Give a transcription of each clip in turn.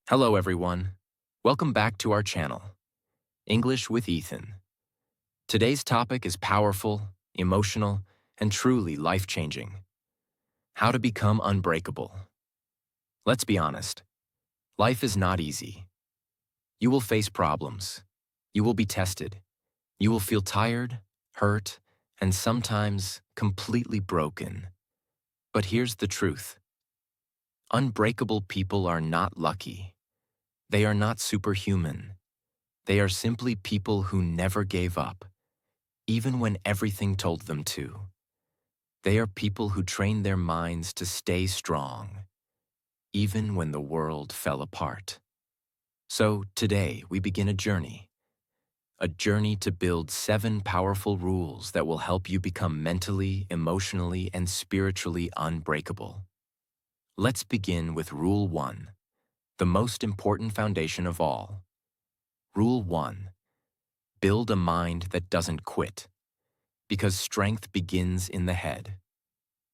Hello, everyone. Welcome back to our channel, English with Ethan. Today's topic is powerful, emotional, and truly life-changing. How to become unbreakable. Let's be honest. Life is not easy. You will face problems. You will be tested. You will feel tired, hurt, and sometimes completely broken. But here's the truth. Unbreakable people are not lucky. They are not superhuman. They are simply people who never gave up, even when everything told them to. They are people who trained their minds to stay strong, even when the world fell apart. So today we begin a journey to build 7 powerful rules that will help you become mentally, emotionally, and spiritually unbreakable. Let's begin with Rule 1, the most important foundation of all. Rule 1. Build a mind that doesn't quit. Because strength begins in the head.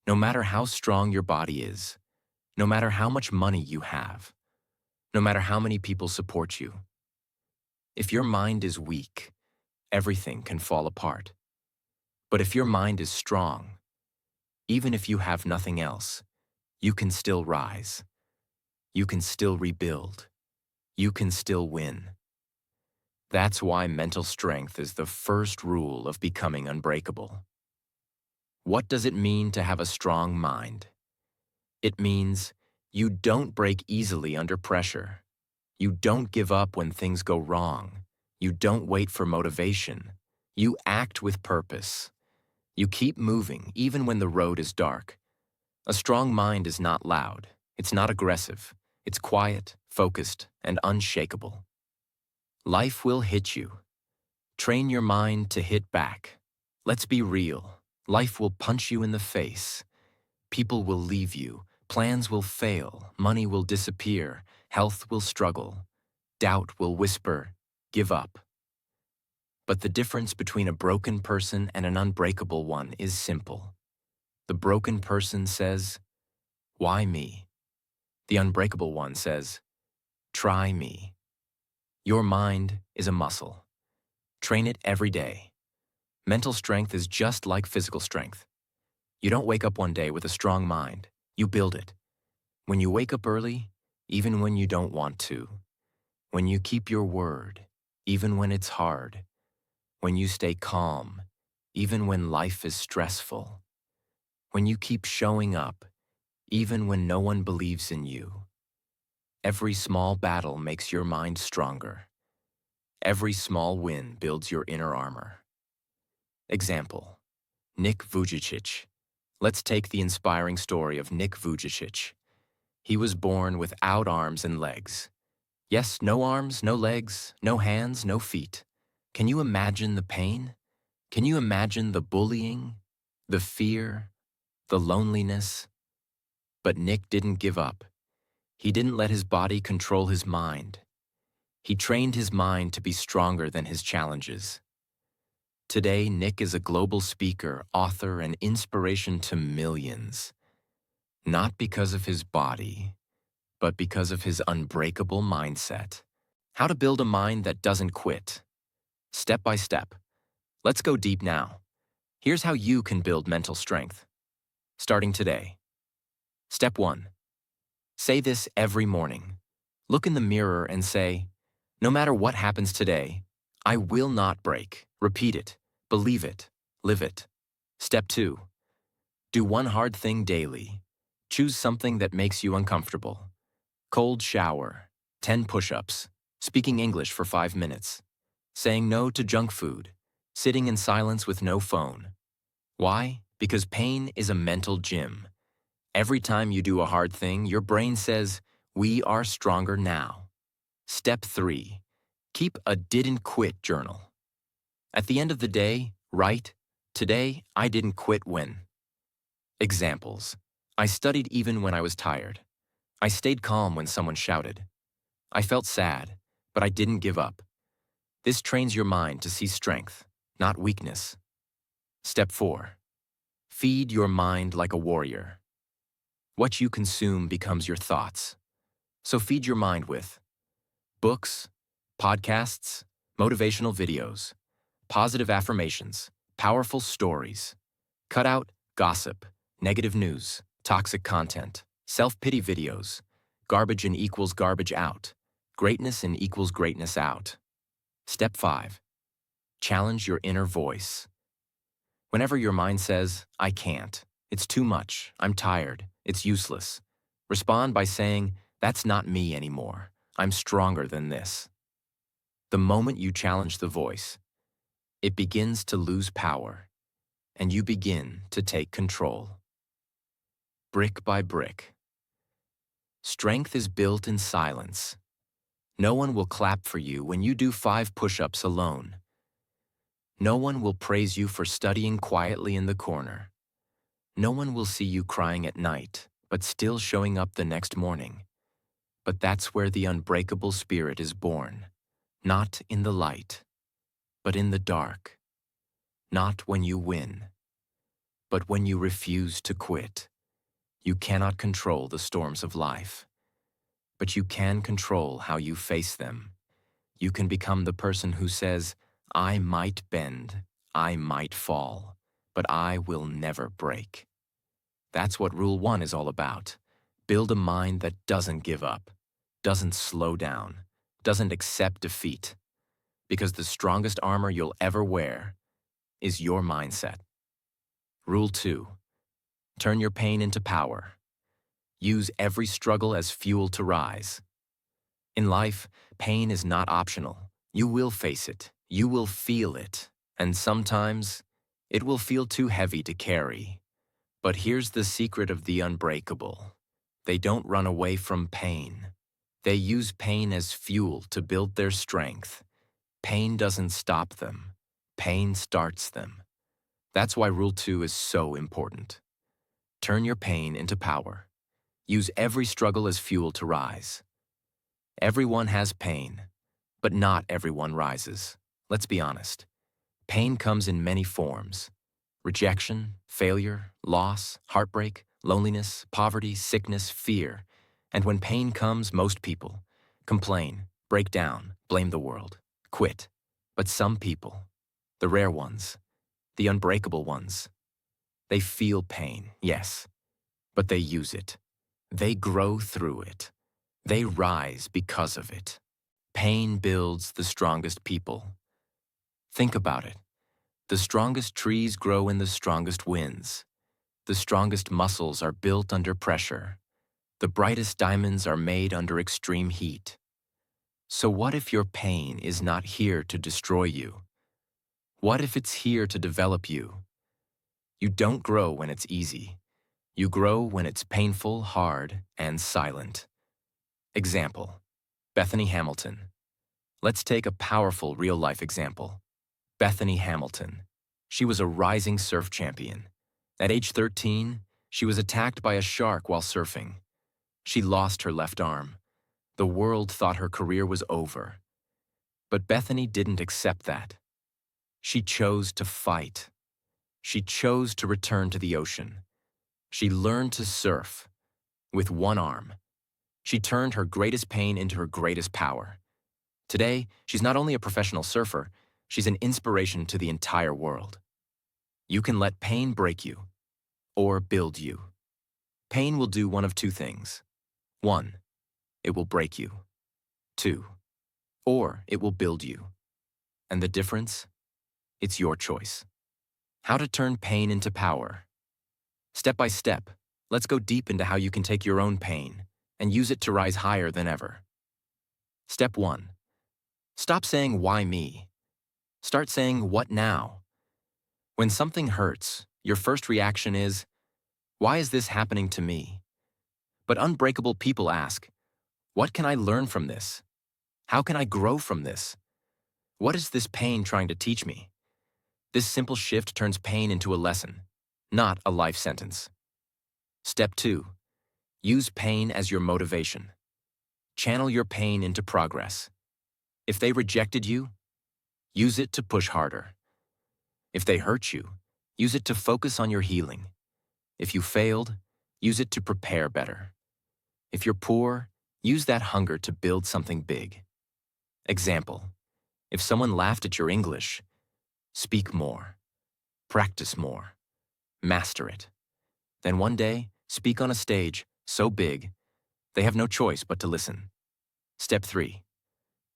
No matter how strong your body is, no matter how much money you have, no matter how many people support you, if your mind is weak, everything can fall apart. But if your mind is strong, even if you have nothing else, you can still rise. You can still rebuild. You can still win. That's why mental strength is the first rule of becoming unbreakable. What does it mean to have a strong mind? It means you don't break easily under pressure. You don't give up when things go wrong. You don't wait for motivation. You act with purpose. You keep moving even when the road is dark. A strong mind is not loud. It's not aggressive. It's quiet, focused, and unshakable. Life will hit you. Train your mind to hit back. Let's be real. Life will punch you in the face. People will leave you. Plans will fail. Money will disappear. Health will struggle. Doubt will whisper, give up. But the difference between a broken person and an unbreakable one is simple. The broken person says, "Why me?" The unbreakable one says, "Try me." Your mind is a muscle. Train it every day. Mental strength is just like physical strength. You don't wake up one day with a strong mind. You build it. When you wake up early, even when you don't want to. When you keep your word, even when it's hard. When you stay calm, even when life is stressful. When you keep showing up, even when no one believes in you. Every small battle makes your mind stronger. Every small win builds your inner armor. Example, Nick Vujicic. Let's take the inspiring story of Nick Vujicic. He was born without arms and legs. Yes, no arms, no legs, no hands, no feet. Can you imagine the pain? Can you imagine the bullying, the fear, the loneliness? But Nick didn't give up. He didn't let his body control his mind. He trained his mind to be stronger than his challenges. Today, Nick is a global speaker, author, and inspiration to millions. Not because of his body, but because of his unbreakable mindset. How to build a mind that doesn't quit. Step by step. Let's go deep now. Here's how you can build mental strength. Starting today. Step 1. Say this every morning. Look in the mirror and say, "No matter what happens today, I will not break." Repeat it. Believe it. Live it. Step 2. Do one hard thing daily. Choose something that makes you uncomfortable. Cold shower, 10 push-ups, speaking English for 5 minutes, saying no to junk food, sitting in silence with no phone. Why? Because pain is a mental gym. Every time you do a hard thing, your brain says, "We are stronger now." Step 3. Keep a didn't quit journal. At the end of the day, write, "Today, I didn't quit when." Examples. I studied even when I was tired. I stayed calm when someone shouted. I felt sad, but I didn't give up. This trains your mind to see strength, not weakness. Step 4. Feed your mind like a warrior. What you consume becomes your thoughts. So feed your mind with Books, podcasts, motivational videos, positive affirmations, powerful stories. Cut out gossip, negative news, toxic content, self-pity videos. Garbage in equals garbage out. Greatness in equals greatness out. Step 5. Challenge your inner voice. Whenever your mind says, I can't, it's too much, I'm tired, it's useless, respond by saying, that's not me anymore. I'm stronger than this. The moment you challenge the voice, it begins to lose power, and you begin to take control. Brick by brick. Strength is built in silence. No one will clap for you when you do 5 push-ups alone. No one will praise you for studying quietly in the corner. No one will see you crying at night, but still showing up the next morning. But that's where the unbreakable spirit is born. Not in the light, but in the dark. Not when you win, but when you refuse to quit. You cannot control the storms of life, but you can control how you face them. You can become the person who says, I might bend, I might fall, but I will never break. That's what Rule 1 is all about. Build a mind that doesn't give up, doesn't slow down, doesn't accept defeat. Because the strongest armor you'll ever wear is your mindset. Rule 2. Turn your pain into power. Use every struggle as fuel to rise. In life, pain is not optional. You will face it, you will feel it, and sometimes it will feel too heavy to carry. But here's the secret of the unbreakable. They don't run away from pain. They use pain as fuel to build their strength. Pain doesn't stop them. Pain starts them. That's why Rule 2 is so important. Turn your pain into power. Use every struggle as fuel to rise. Everyone has pain, but not everyone rises. Let's be honest. Pain comes in many forms. Rejection, failure, loss, heartbreak, loneliness, poverty, sickness, fear. And when pain comes, most people complain, break down, blame the world, quit. But some people, the rare ones, the unbreakable ones, they feel pain, yes, but they use it. They grow through it. They rise because of it. Pain builds the strongest people. Think about it. The strongest trees grow in the strongest winds. The strongest muscles are built under pressure. The brightest diamonds are made under extreme heat. So what if your pain is not here to destroy you? What if it's here to develop you? You don't grow when it's easy. You grow when it's painful, hard, and silent. Example, Bethany Hamilton. Let's take a powerful real-life example. Bethany Hamilton. She was a rising surf champion. At age 13, she was attacked by a shark while surfing. She lost her left arm. The world thought her career was over. But Bethany didn't accept that. She chose to fight. She chose to return to the ocean. She learned to surf with one arm. She turned her greatest pain into her greatest power. Today, she's not only a professional surfer, she's an inspiration to the entire world. You can let pain break you or build you. Pain will do one of 2 things. 1, it will break you. 2, or it will build you. And the difference? It's your choice. How to turn pain into power. Step by step, let's go deep into how you can take your own pain and use it to rise higher than ever. Step 1. Stop saying, why me? Start saying, what now? When something hurts, your first reaction is, why is this happening to me? But unbreakable people ask, what can I learn from this? How can I grow from this? What is this pain trying to teach me? This simple shift turns pain into a lesson, not a life sentence. Step 2. Use pain as your motivation. Channel your pain into progress. If they rejected you, use it to push harder. If they hurt you, use it to focus on your healing. If you failed, use it to prepare better. If you're poor, use that hunger to build something big. Example, if someone laughed at your English, speak more, practice more, master it. Then one day, speak on a stage so big, they have no choice but to listen. Step 3.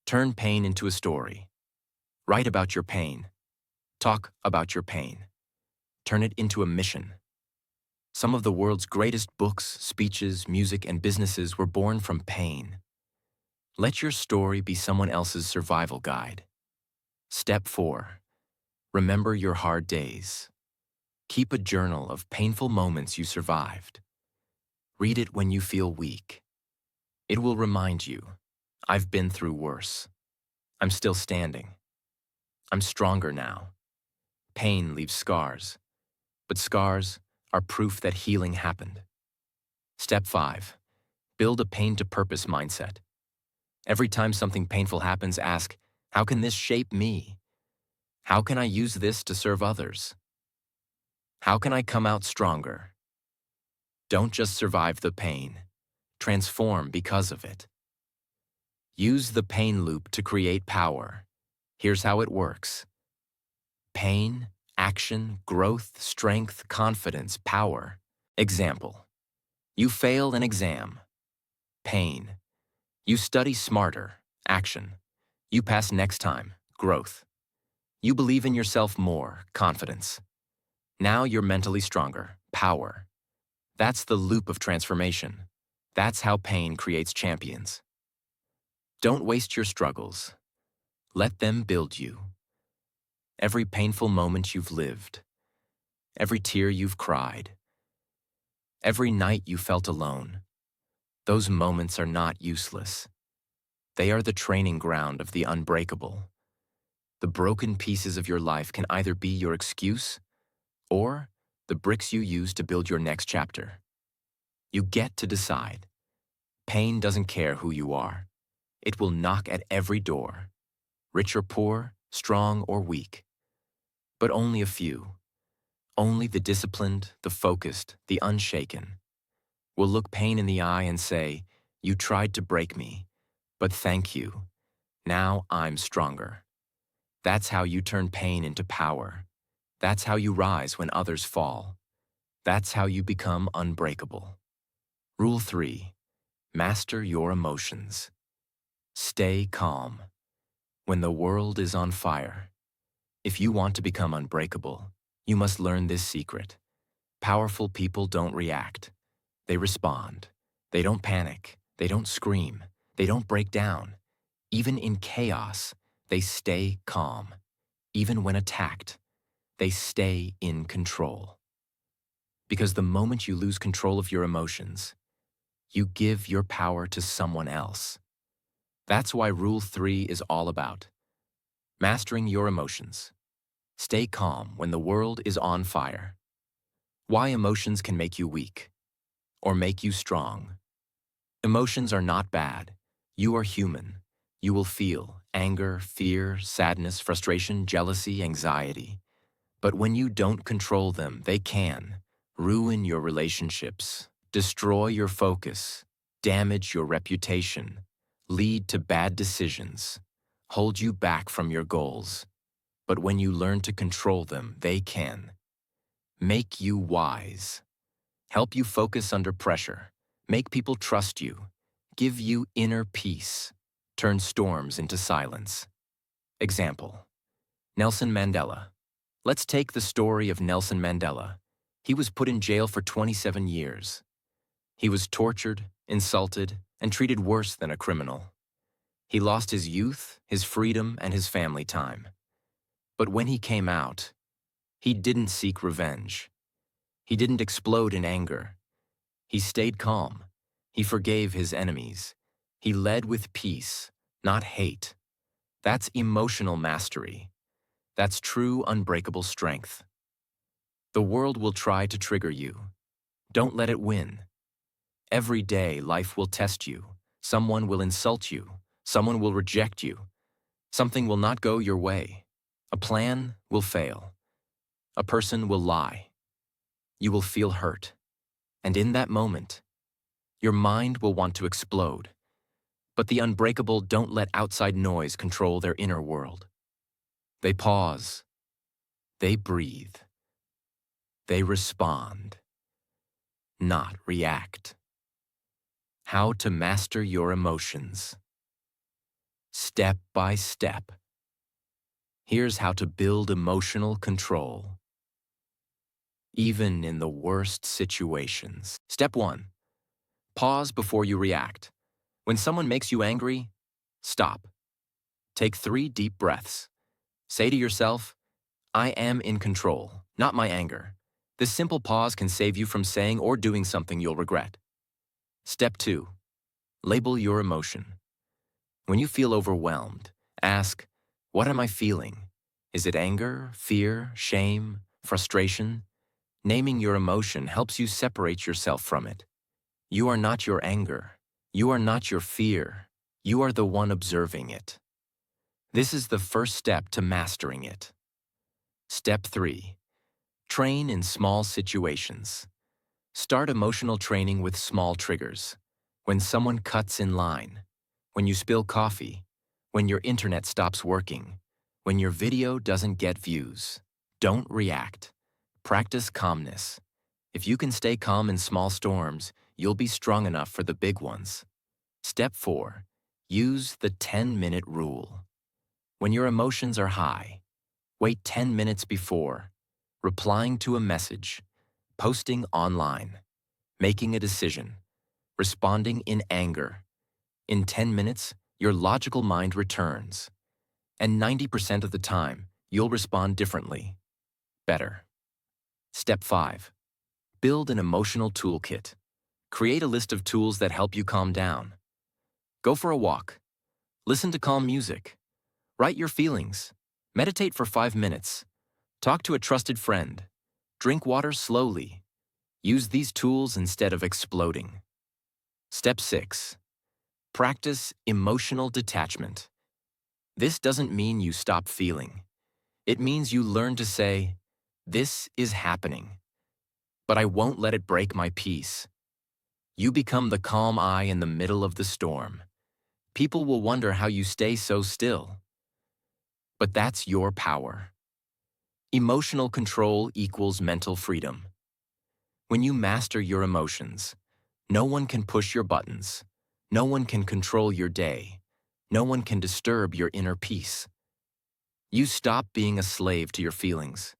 Turn pain into a story. Write about your pain. Talk about your pain. Turn it into a mission. Some of the world's greatest books, speeches, music, and businesses were born from pain. Let your story be someone else's survival guide. Step 4. Remember your hard days. Keep a journal of painful moments you survived. Read it when you feel weak. It will remind you, I've been through worse. I'm still standing. I'm stronger now. Pain leaves scars, but scars are proof that healing happened. Step 5. Build a pain-to-purpose mindset. Every time something painful happens, ask, how can this shape me? How can I use this to serve others? How can I come out stronger? Don't just survive the pain. Transform because of it. Use the pain loop to create power. Here's how it works. Pain, action, growth, strength, confidence, power. Example. You fail an exam. Pain. You study smarter. Action. You pass next time. Growth. You believe in yourself more. Confidence. Now you're mentally stronger. Power. That's the loop of transformation. That's how pain creates champions. Don't waste your struggles. Let them build you. Every painful moment you've lived, every tear you've cried, every night you felt alone, those moments are not useless. They are the training ground of the unbreakable. The broken pieces of your life can either be your excuse or the bricks you use to build your next chapter. You get to decide. Pain doesn't care who you are. It will knock at every door, rich or poor, strong or weak. But only a few, only the disciplined, the focused, the unshaken, will look pain in the eye and say, you tried to break me, but thank you. Now I'm stronger. That's how you turn pain into power. That's how you rise when others fall. That's how you become unbreakable. Rule 3. Master your emotions. Stay calm. When the world is on fire, if you want to become unbreakable, you must learn this secret. Powerful people don't react. They respond. They don't panic. They don't scream. They don't break down. Even in chaos, they stay calm. Even when attacked, they stay in control. Because the moment you lose control of your emotions, you give your power to someone else. That's why Rule 3 is all about mastering your emotions. Stay calm when the world is on fire. Why emotions can make you weak or make you strong. Emotions are not bad. You are human. You will feel anger, fear, sadness, frustration, jealousy, anxiety. But when you don't control them, they can ruin your relationships, destroy your focus, damage your reputation, lead to bad decisions, hold you back from your goals. But when you learn to control them, they can make you wise, help you focus under pressure, make people trust you, give you inner peace, turn storms into silence. Example, Nelson Mandela. Let's take the story of Nelson Mandela. He was put in jail for 27 years. He was tortured, insulted, and treated worse than a criminal. He lost his youth, his freedom, and his family time. But when he came out, he didn't seek revenge. He didn't explode in anger. He stayed calm. He forgave his enemies. He led with peace, not hate. That's emotional mastery. That's true unbreakable strength. The world will try to trigger you. Don't let it win. Every day, life will test you. Someone will insult you. Someone will reject you. Something will not go your way. A plan will fail. A person will lie. You will feel hurt. And in that moment, your mind will want to explode. But the unbreakable don't let outside noise control their inner world. They pause, they breathe, they respond, not react. How to master your emotions. Step by step. Here's how to build emotional control, even in the worst situations. Step 1. Pause before you react. When someone makes you angry, stop. Take 3 deep breaths. Say to yourself, I am in control, not my anger. This simple pause can save you from saying or doing something you'll regret. Step 2. Label your emotion. When you feel overwhelmed, ask, what am I feeling? Is it anger, fear, shame, frustration? Naming your emotion helps you separate yourself from it. You are not your anger. You are not your fear. You are the one observing it. This is the first step to mastering it. Step 3. Train in small situations. Start emotional training with small triggers. When someone cuts in line, when you spill coffee, when your internet stops working, when your video doesn't get views. Don't react. Practice calmness. If you can stay calm in small storms, you'll be strong enough for the big ones. Step 4. Use the 10-minute rule. When your emotions are high, wait 10 minutes before replying to a message, posting online, making a decision, responding in anger. In 10 minutes, your logical mind returns, and 90% of the time, you'll respond differently, better. Step 5. Build an emotional toolkit. Create a list of tools that help you calm down. Go for a walk. Listen to calm music. Write your feelings. Meditate for 5 minutes. Talk to a trusted friend. Drink water slowly. Use these tools instead of exploding. Step 6. Practice emotional detachment. This doesn't mean you stop feeling. It means you learn to say, this is happening, but I won't let it break my peace. You become the calm eye in the middle of the storm. People will wonder how you stay so still. But that's your power. Emotional control equals mental freedom. When you master your emotions, no one can push your buttons. No one can control your day. No one can disturb your inner peace. You stop being a slave to your feelings.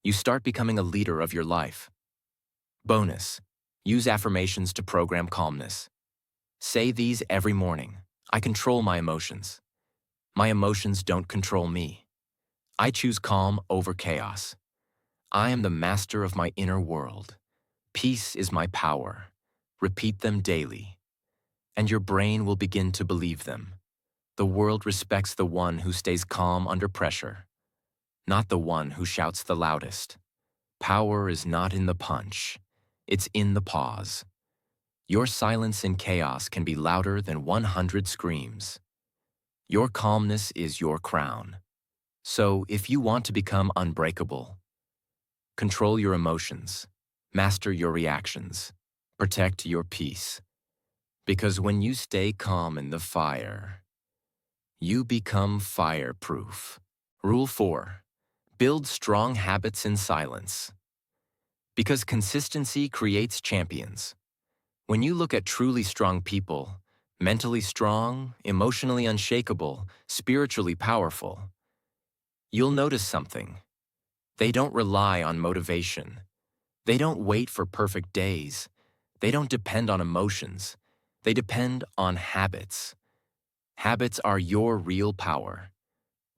You start becoming a leader of your life. Bonus: use affirmations to program calmness. Say these every morning. I control my emotions. My emotions don't control me. I choose calm over chaos. I am the master of my inner world. Peace is my power. Repeat them daily, and your brain will begin to believe them. The world respects the one who stays calm under pressure, not the one who shouts the loudest. Power is not in the punch. It's in the pause. Your silence in chaos can be louder than 100 screams. Your calmness is your crown. So, if you want to become unbreakable, control your emotions, master your reactions, protect your peace. Because when you stay calm in the fire, you become fireproof. Rule 4. Build strong habits in silence. Because consistency creates champions. When you look at truly strong people, mentally strong, emotionally unshakable, spiritually powerful, you'll notice something. They don't rely on motivation. They don't wait for perfect days. They don't depend on emotions. They depend on habits. Habits are your real power.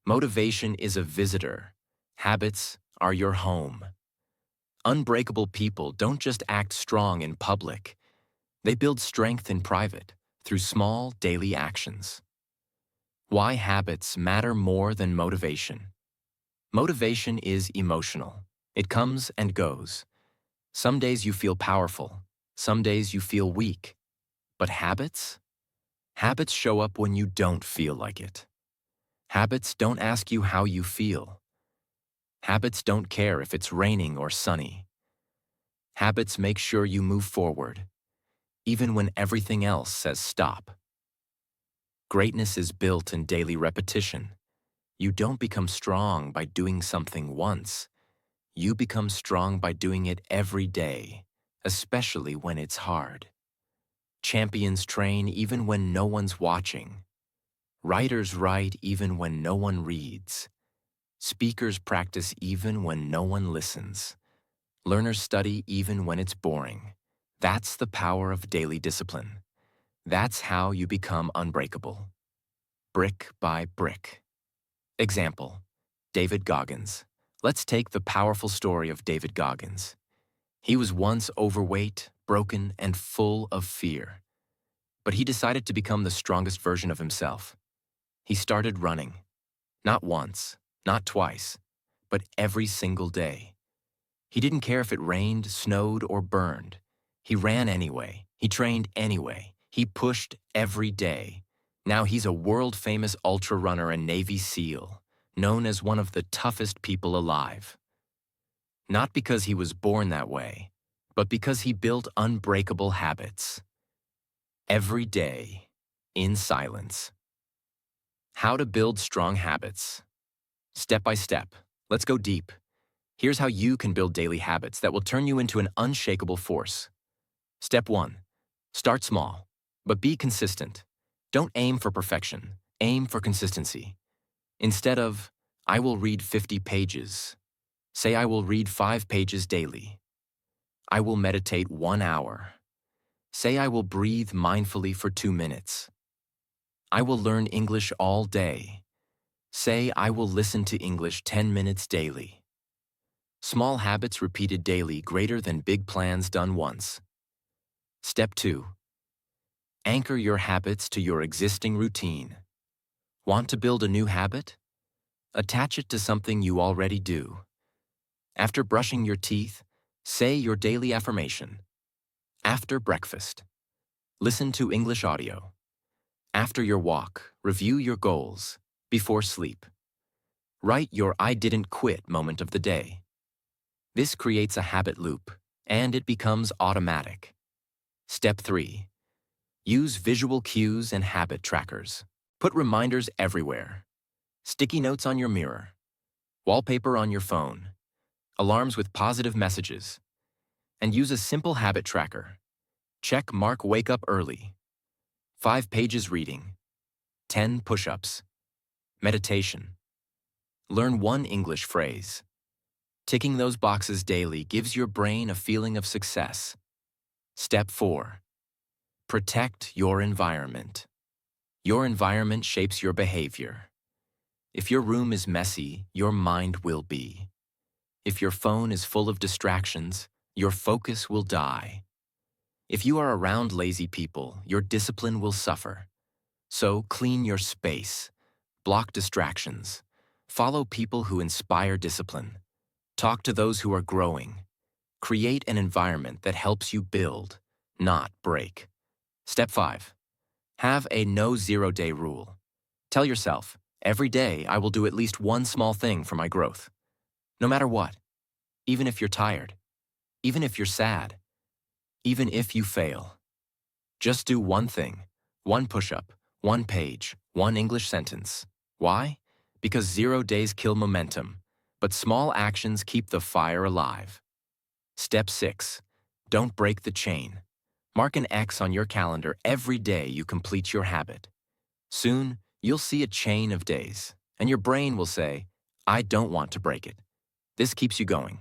Motivation is a visitor. Habits are your home. Unbreakable people don't just act strong in public. They build strength in private through small daily actions. Why habits matter more than motivation. Motivation is emotional. It comes and goes. Some days you feel powerful. Some days you feel weak. But habits? Habits show up when you don't feel like it. Habits don't ask you how you feel. Habits don't care if it's raining or sunny. Habits make sure you move forward, even when everything else says stop. Greatness is built in daily repetition. You don't become strong by doing something once. You become strong by doing it every day, especially when it's hard. Champions train even when no one's watching. Writers write even when no one reads. Speakers practice even when no one listens. Learners study even when it's boring. That's the power of daily discipline. That's how you become unbreakable. Brick by brick. Example, David Goggins. Let's take the powerful story of David Goggins. He was once overweight, broken, and full of fear. But he decided to become the strongest version of himself. He started running. Not once, not twice, but every single day. He didn't care if it rained, snowed, or burned. He ran anyway. He trained anyway. He pushed every day. Now he's a world-famous ultra runner and Navy SEAL, known as one of the toughest people alive. Not because he was born that way, but because he built unbreakable habits. Every day, in silence. How to build strong habits. Step by step. Let's go deep. Here's how you can build daily habits that will turn you into an unshakable force. Step 1. Start small, but be consistent. Don't aim for perfection. Aim for consistency. Instead of, I will read 50 pages, say I will read 5 pages daily. I will meditate 1 hour. Say I will breathe mindfully for 2 minutes. I will learn English all day. Say I will listen to English 10 minutes daily. Small habits repeated daily greater than big plans done once. Step 2. Anchor your habits to your existing routine. Want to build a new habit? Attach it to something you already do. After brushing your teeth, say your daily affirmation. After breakfast, listen to English audio. After your walk, review your goals. Before sleep, write your I didn't quit moment of the day. This creates a habit loop, and it becomes automatic. Step 3. Use visual cues and habit trackers. Put reminders everywhere. Sticky notes on your mirror. Wallpaper on your phone. Alarms with positive messages. And use a simple habit tracker. Check mark wake up early. 5 pages reading. 10 push-ups. Meditation. Learn 1 English phrase. Ticking those boxes daily gives your brain a feeling of success. Step 4. Protect your environment. Your environment shapes your behavior. If your room is messy, your mind will be. If your phone is full of distractions, your focus will die. If you are around lazy people, your discipline will suffer. So clean your space. Block distractions. Follow people who inspire discipline. Talk to those who are growing. Create an environment that helps you build, not break. Step 5. Have a no 0-day rule. Tell yourself, every day I will do at least one small thing for my growth. No matter what. Even if you're tired. Even if you're sad. Even if you fail. Just do one thing. 1 push-up, 1 page, 1 English sentence. Why? Because 0 days kill momentum, but small actions keep the fire alive. Step 6. Don't break the chain. Mark an X on your calendar every day you complete your habit. Soon, you'll see a chain of days, and your brain will say, I don't want to break it. This keeps you going,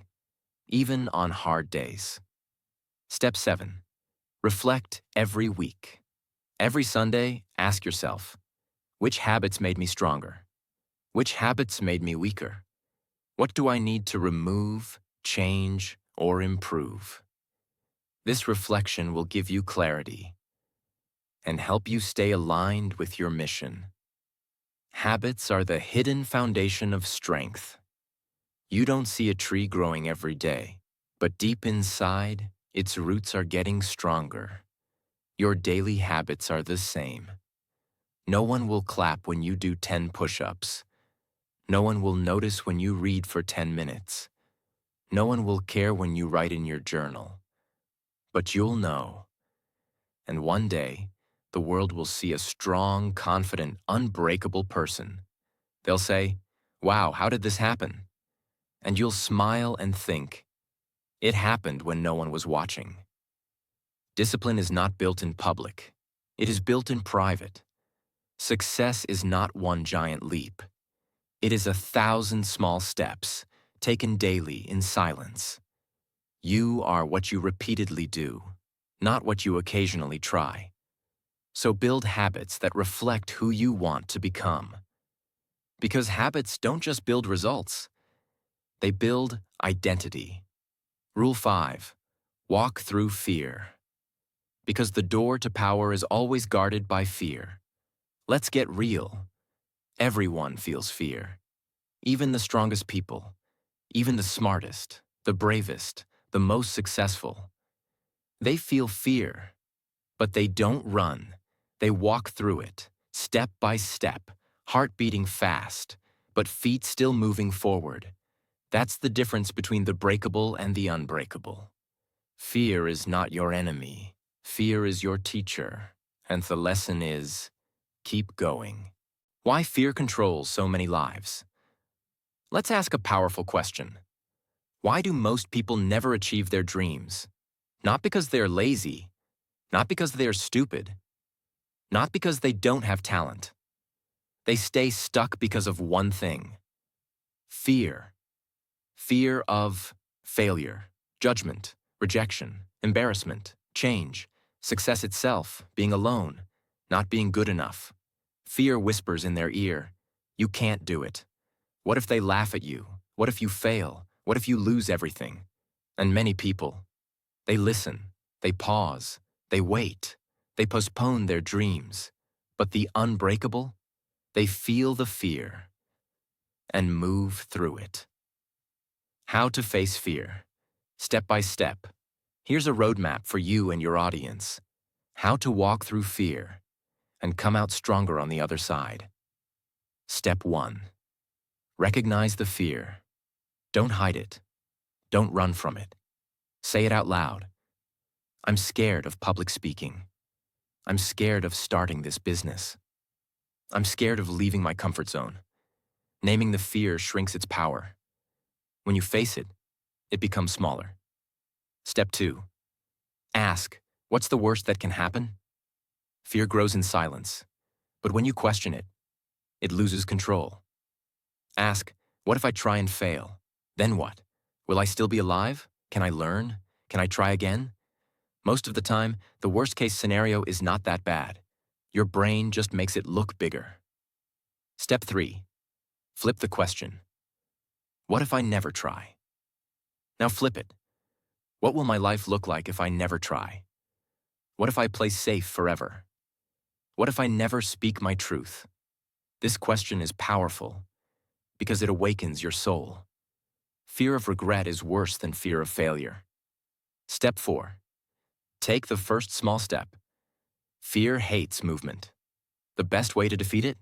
even on hard days. Step 7. Reflect every week. Every Sunday, ask yourself, which habits made me stronger? Which habits made me weaker? What do I need to remove, change, or improve? This reflection will give you clarity and help you stay aligned with your mission. Habits are the hidden foundation of strength. You don't see a tree growing every day, but deep inside, its roots are getting stronger. Your daily habits are the same. No one will clap when you do 10 push-ups. No one will notice when you read for 10 minutes. No one will care when you write in your journal. But you'll know. And one day, the world will see a strong, confident, unbreakable person. They'll say, "Wow, how did this happen?" And you'll smile and think, "It happened when no one was watching." Discipline is not built in public. It is built in private. Success is not one giant leap. It is 1,000 small steps taken daily in silence. You are what you repeatedly do, not what you occasionally try. So build habits that reflect who you want to become. Because habits don't just build results, they build identity. Rule 5. Walk through fear. Because the door to power is always guarded by fear. Let's get real. Everyone feels fear. Even the strongest people. Even the smartest, the bravest, the most successful. They feel fear, but they don't run. They walk through it, step by step, heart beating fast, but feet still moving forward. That's the difference between the breakable and the unbreakable. Fear is not your enemy. Fear is your teacher. And the lesson is, keep going. Why fear controls so many lives? Let's ask a powerful question. Why do most people never achieve their dreams? Not because they're lazy, not because they're stupid, not because they don't have talent. They stay stuck because of one thing: fear. Fear of failure, judgment, rejection, embarrassment, change, success itself, being alone, not being good enough. Fear whispers in their ear, "You can't do it. What if they laugh at you? What if you fail? What if you lose everything?" And many people, they listen, they pause, they wait, they postpone their dreams. But the unbreakable, they feel the fear and move through it. How to face fear. Step by step. Here's a roadmap for you and your audience. How to walk through fear and come out stronger on the other side. Step 1. Recognize the fear. Don't hide it. Don't run from it. Say it out loud. I'm scared of public speaking. I'm scared of starting this business. I'm scared of leaving my comfort zone. Naming the fear shrinks its power. When you face it, it becomes smaller. Step 2. Ask, what's the worst that can happen? Fear grows in silence, but when you question it, it loses control. Ask, what if I try and fail? Then what? Will I still be alive? Can I learn? Can I try again? Most of the time, the worst-case scenario is not that bad. Your brain just makes it look bigger. Step 3. Flip the question. What if I never try? Now flip it. What will my life look like if I never try? What if I play safe forever? What if I never speak my truth? This question is powerful because it awakens your soul. Fear of regret is worse than fear of failure. Step 4. Take the first small step. Fear hates movement. The best way to defeat it?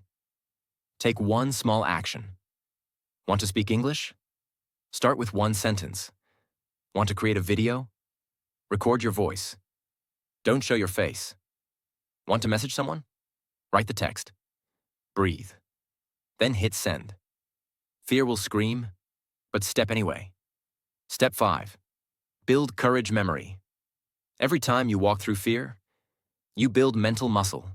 Take one small action. Want to speak English? Start with one sentence. Want to create a video? Record your voice. Don't show your face. Want to message someone? Write the text. Breathe. Then hit send. Fear will scream, but step anyway. Step 5. Build courage memory. Every time you walk through fear, you build mental muscle.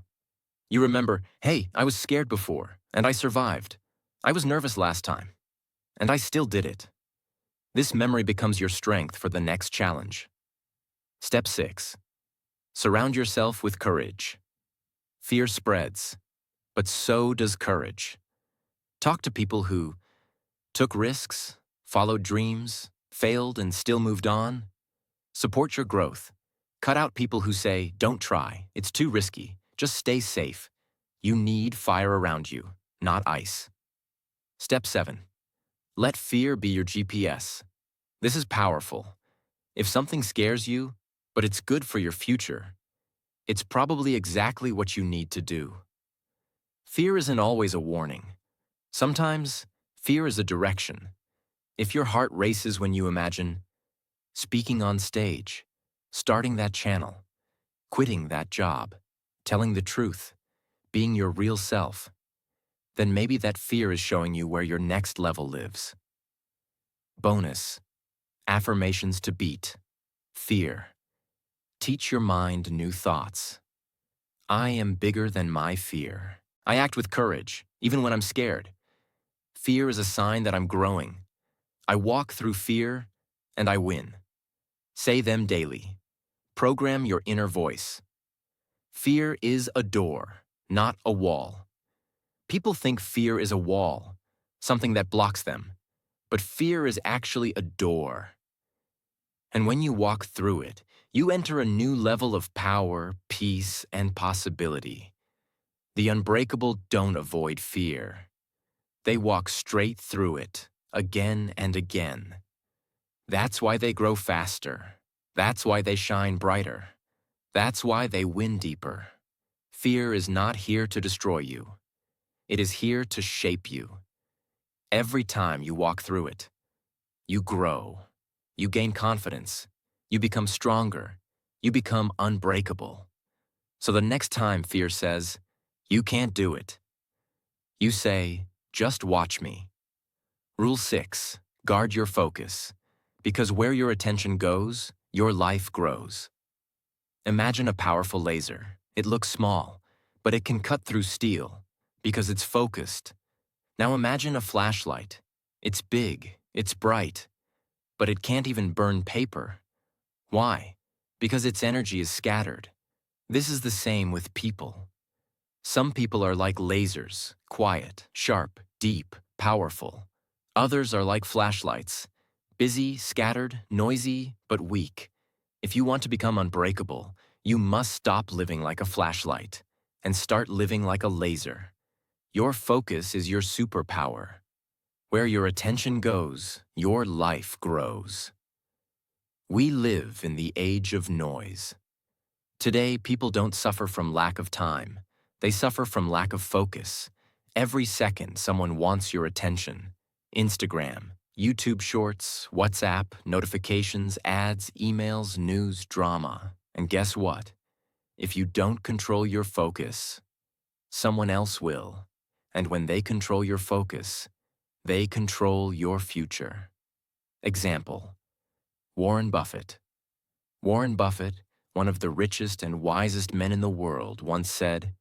You remember, hey, I was scared before, and I survived. I was nervous last time, and I still did it. This memory becomes your strength for the next challenge. Step 6. Surround yourself with courage. Fear spreads, but so does courage. Talk to people who took risks, followed dreams, failed and still moved on. Support your growth. Cut out people who say, don't try, it's too risky, just stay safe. You need fire around you, not ice. Step 7. Let fear be your GPS. This is powerful. If something scares you, but it's good for your future, it's probably exactly what you need to do. Fear isn't always a warning. Sometimes, fear is a direction. If your heart races when you imagine speaking on stage, starting that channel, quitting that job, telling the truth, being your real self, then maybe that fear is showing you where your next level lives. Bonus: affirmations to beat fear. Teach your mind new thoughts. I am bigger than my fear. I act with courage, even when I'm scared. Fear is a sign that I'm growing. I walk through fear, and I win. Say them daily. Program your inner voice. Fear is a door, not a wall. People think fear is a wall, something that blocks them. But fear is actually a door. And when you walk through it, you enter a new level of power, peace, and possibility. The unbreakable don't avoid fear. They walk straight through it, again and again. That's why they grow faster. That's why they shine brighter. That's why they win deeper. Fear is not here to destroy you. It is here to shape you. Every time you walk through it, you grow. You gain confidence. You become stronger. You become unbreakable. So the next time fear says, "You can't do it," you say, "Just watch me." Rule 6, guard your focus. Because where your attention goes, your life grows. Imagine a powerful laser. It looks small, but it can cut through steel because it's focused. Now imagine a flashlight. It's big, it's bright, but it can't even burn paper. Why? Because its energy is scattered. This is the same with people. Some people are like lasers, quiet, sharp, deep, powerful. Others are like flashlights, busy, scattered, noisy, but weak. If you want to become unbreakable, you must stop living like a flashlight and start living like a laser. Your focus is your superpower. Where your attention goes, your life grows. We live in the age of noise. Today, people don't suffer from lack of time. They suffer from lack of focus. Every second, someone wants your attention. Instagram, YouTube Shorts, WhatsApp, notifications, ads, emails, news, drama. And guess what? If you don't control your focus, someone else will. And when they control your focus, they control your future. Example: Warren Buffett. Warren Buffett, one of the richest and wisest men in the world, once said,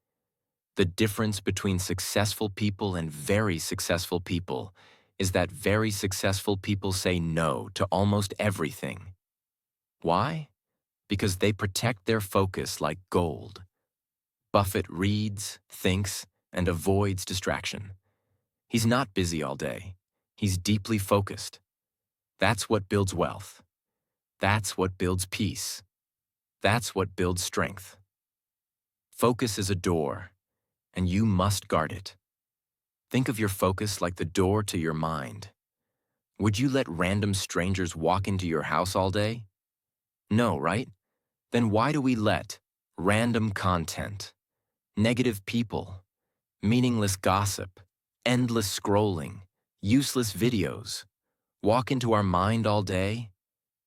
"The difference between successful people and very successful people is that very successful people say no to almost everything." Why? Because they protect their focus like gold. Buffett reads, thinks, and avoids distraction. He's not busy all day. He's deeply focused. That's what builds wealth. That's what builds peace. That's what builds strength. Focus is a door, and you must guard it. Think of your focus like the door to your mind. Would you let random strangers walk into your house all day? No, right? Then why do we let random content, negative people, meaningless gossip, endless scrolling, useless videos walk into our mind all day?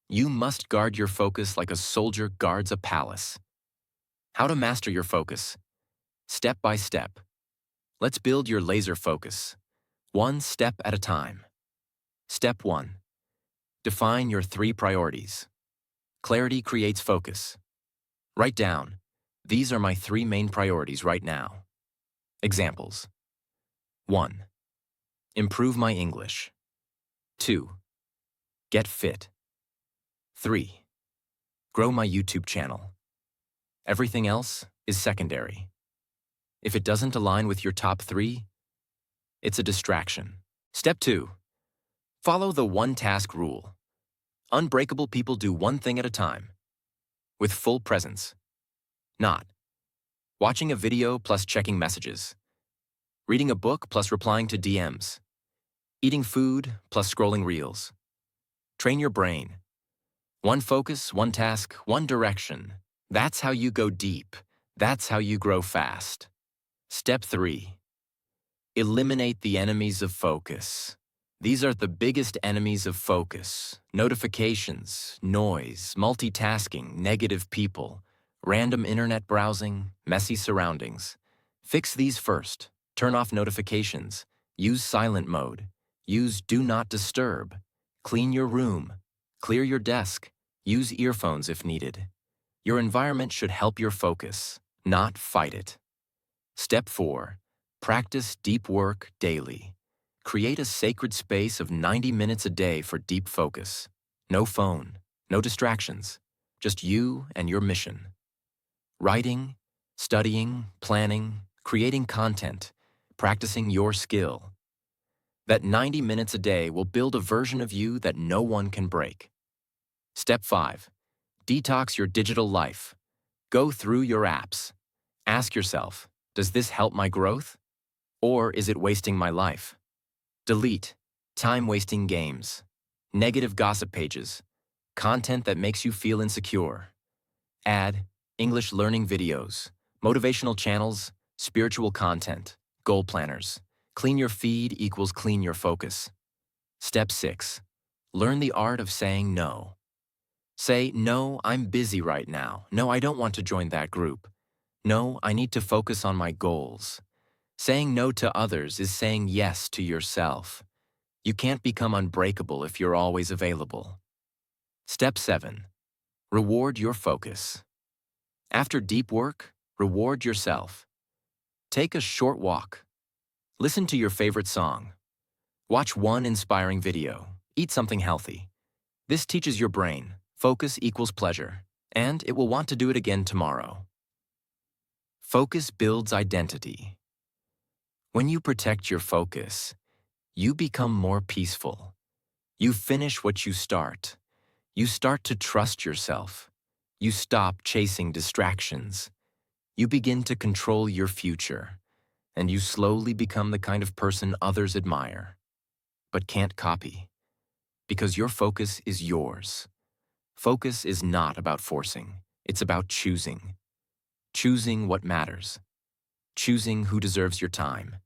You must guard your focus like a soldier guards a palace. How to master your focus? Step by step. Let's build your laser focus, one step at a time. Step 1. Define your 3 priorities. Clarity creates focus. Write down, these are my 3 main priorities right now. Examples: 1. Improve my English. 2. Get fit. 3. Grow my YouTube channel. Everything else is secondary. If it doesn't align with your top 3, it's a distraction. Step 2. Follow the one-task rule. Unbreakable people do one thing at a time, with full presence. Not watching a video plus checking messages, reading a book plus replying to DMs, eating food plus scrolling reels. Train your brain. One focus, one task, one direction. That's how you go deep. That's how you grow fast. Step 3. Eliminate the enemies of focus. These are the biggest enemies of focus: notifications, noise, multitasking, negative people. Random internet browsing, messy surroundings. Fix these first. Turn off notifications. Use silent mode. Use do not disturb. Clean your room. Clear your desk. Use earphones if needed. Your environment should help your focus, not fight it. Step 4. Practice deep work daily. Create a sacred space of 90 minutes a day for deep focus. No phone, no distractions, just you and your mission. Writing, studying, planning, creating content, practicing your skill. That 90 minutes a day will build a version of you that no one can break. Step 5. Detox your digital life. Go through your apps. Ask yourself, does this help my growth? Or is it wasting my life? Delete time-wasting games, negative gossip pages, content that makes you feel insecure. Add English learning videos, motivational channels, spiritual content, goal planners. Clean your feed equals clean your focus. Step 6. Learn the art of saying no. Say, no, I'm busy right now. No, I don't want to join that group. No, I need to focus on my goals. Saying no to others is saying yes to yourself. You can't become unbreakable if you're always available. Step 7. Reward your focus. After deep work, reward yourself. Take a short walk. Listen to your favorite song. Watch one inspiring video. Eat something healthy. This teaches your brain, focus equals pleasure, and it will want to do it again tomorrow. Focus builds identity. When you protect your focus, you become more peaceful. You finish what you start. You start to trust yourself. You stop chasing distractions. You begin to control your future, and you slowly become the kind of person others admire, but can't copy, because your focus is yours. Focus is not about forcing. It's about choosing. Choosing what matters. Choosing who deserves your time.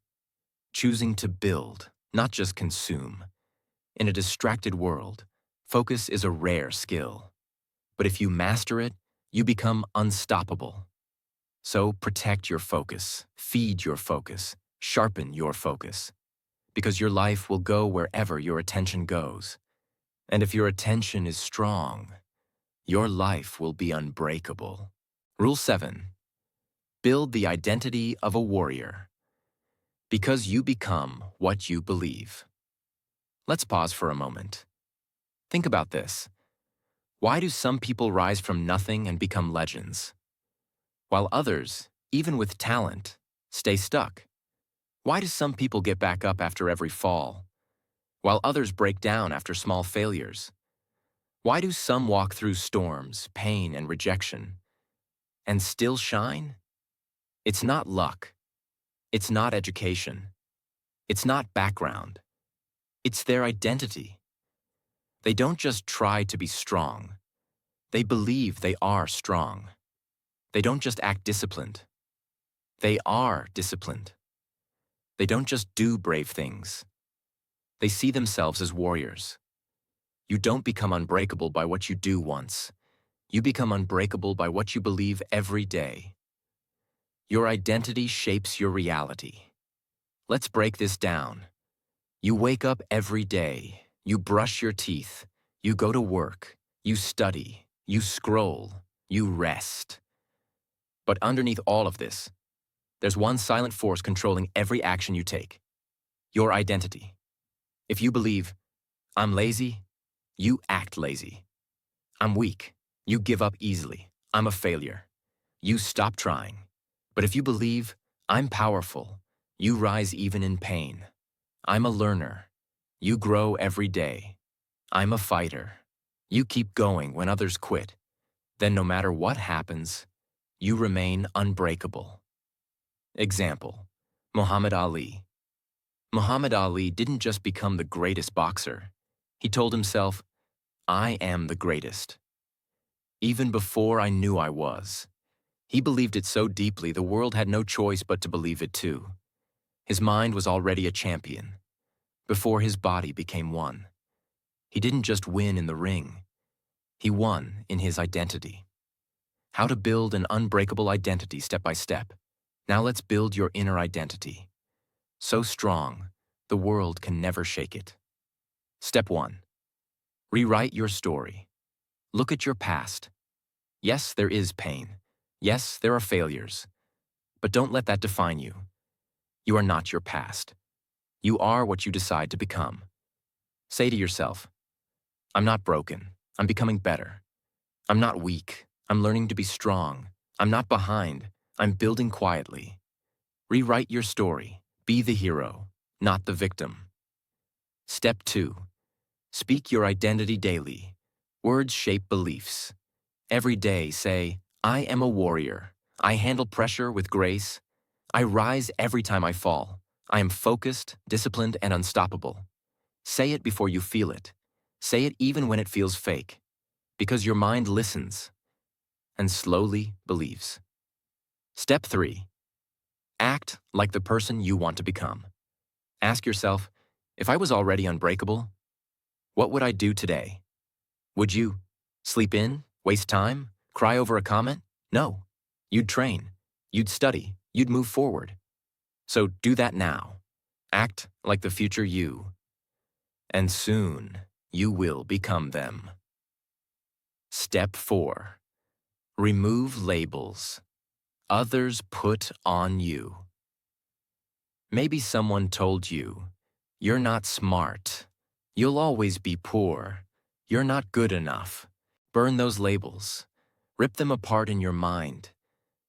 Choosing to build, not just consume. In a distracted world, focus is a rare skill. But if you master it, you become unstoppable. So protect your focus, feed your focus, sharpen your focus. Because your life will go wherever your attention goes. And if your attention is strong, your life will be unbreakable. Rule 7. Build the identity of a warrior. Because you become what you believe. Let's pause for a moment. Think about this. Why do some people rise from nothing and become legends, while others, even with talent, stay stuck? Why do some people get back up after every fall, while others break down after small failures? Why do some walk through storms, pain, and rejection, and still shine? It's not luck. It's not education. It's not background. It's their identity. They don't just try to be strong. They believe they are strong. They don't just act disciplined. They are disciplined. They don't just do brave things. They see themselves as warriors. You don't become unbreakable by what you do once. You become unbreakable by what you believe every day. Your identity shapes your reality. Let's break this down. You wake up every day. You brush your teeth. You go to work. You study. You scroll. You rest. But underneath all of this, there's one silent force controlling every action you take. Your identity. If you believe, I'm lazy, you act lazy. I'm weak. You give up easily. I'm a failure. You stop trying. But if you believe, I'm powerful, you rise even in pain. I'm a learner. You grow every day. I'm a fighter. You keep going when others quit. Then no matter what happens, you remain unbreakable. Example, Muhammad Ali. Muhammad Ali didn't just become the greatest boxer. He told himself, I am the greatest. Even before I knew I was. He believed it so deeply the world had no choice but to believe it too. His mind was already a champion, before his body became one. He didn't just win in the ring. He won in his identity. How to build an unbreakable identity step by step. Now let's build your inner identity. So strong, the world can never shake it. Step 1. Rewrite your story. Look at your past. Yes, there is pain. Yes, there are failures. But don't let that define you. You are not your past. You are what you decide to become. Say to yourself, I'm not broken. I'm becoming better. I'm not weak. I'm learning to be strong. I'm not behind. I'm building quietly. Rewrite your story. Be the hero, not the victim. Step 2. Speak your identity daily. Words shape beliefs. Every day say, I am a warrior. I handle pressure with grace. I rise every time I fall. I am focused, disciplined, and unstoppable. Say it before you feel it. Say it even when it feels fake. Because your mind listens and slowly believes. Step 3. Act like the person you want to become. Ask yourself, if I was already unbreakable, what would I do today? Would you sleep in, waste time, cry over a comment? No. You'd train. You'd study. You'd move forward. So do that now. Act like the future you. And soon, you will become them. Step 4. Remove labels. Others put on you. Maybe someone told you, you're not smart. You'll always be poor. You're not good enough. Burn those labels. Rip them apart in your mind.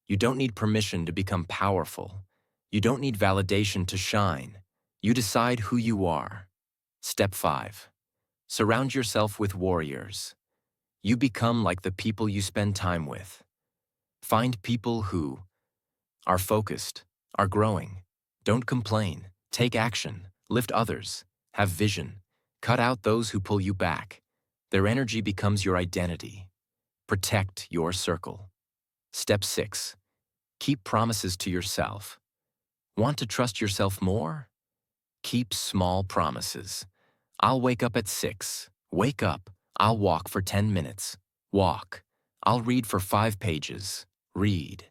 You don't need permission to become powerful. You don't need validation to shine. You decide who you are. Step 5. Surround yourself with warriors. You become like the people you spend time with. Find people who are focused, are growing. Don't complain. Take action. Lift others. Have vision. Cut out those who pull you back. Their energy becomes your identity. Protect your circle. Step 6. Keep promises to yourself. Want to trust yourself more? Keep small promises. I'll wake up at 6. Wake up. I'll walk for 10 minutes. Walk. I'll read for 5 pages. Read.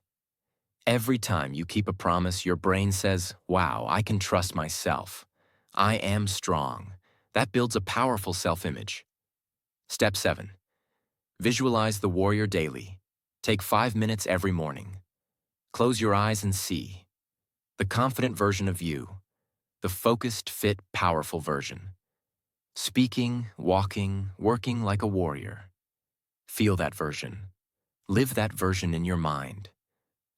Every time you keep a promise, your brain says, wow, I can trust myself. I am strong. That builds a powerful self-image. Step 7. Visualize the warrior daily. Take 5 minutes every morning. Close your eyes and see the confident version of you, the focused, fit, powerful version. Speaking, walking, working like a warrior. Feel that version. Live that version in your mind.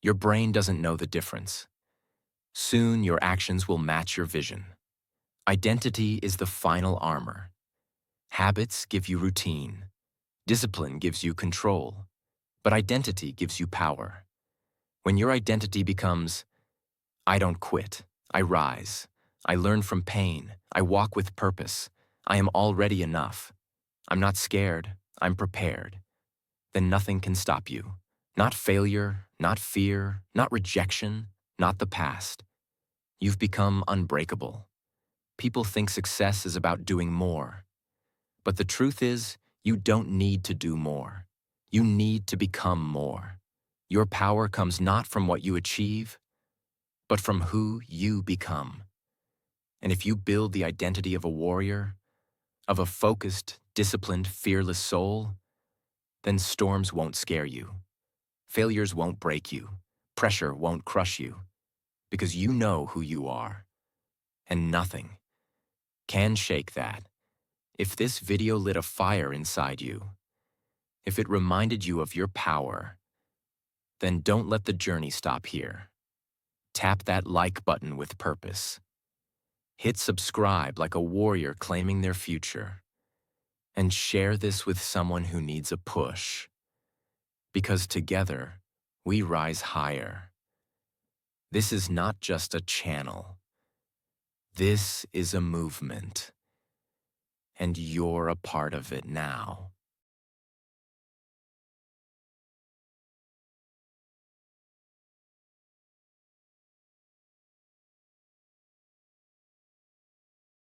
Your brain doesn't know the difference. Soon, your actions will match your vision. Identity is the final armor. Habits give you routine. Discipline gives you control. But identity gives you power. When your identity becomes, I don't quit, I rise, I learn from pain, I walk with purpose, I am already enough, I'm not scared, I'm prepared, then nothing can stop you. Not failure, not fear, not rejection, not the past. You've become unbreakable. People think success is about doing more. But the truth is, you don't need to do more. You need to become more. Your power comes not from what you achieve, but from who you become. And if you build the identity of a warrior, of a focused, disciplined, fearless soul, then storms won't scare you. Failures won't break you. Pressure won't crush you. Because you know who you are. And nothing can shake that. If this video lit a fire inside you, if it reminded you of your power, then don't let the journey stop here. Tap that like button with purpose. Hit subscribe like a warrior claiming their future. And share this with someone who needs a push. Because together, we rise higher. This is not just a channel. This is a movement. And you're a part of it now.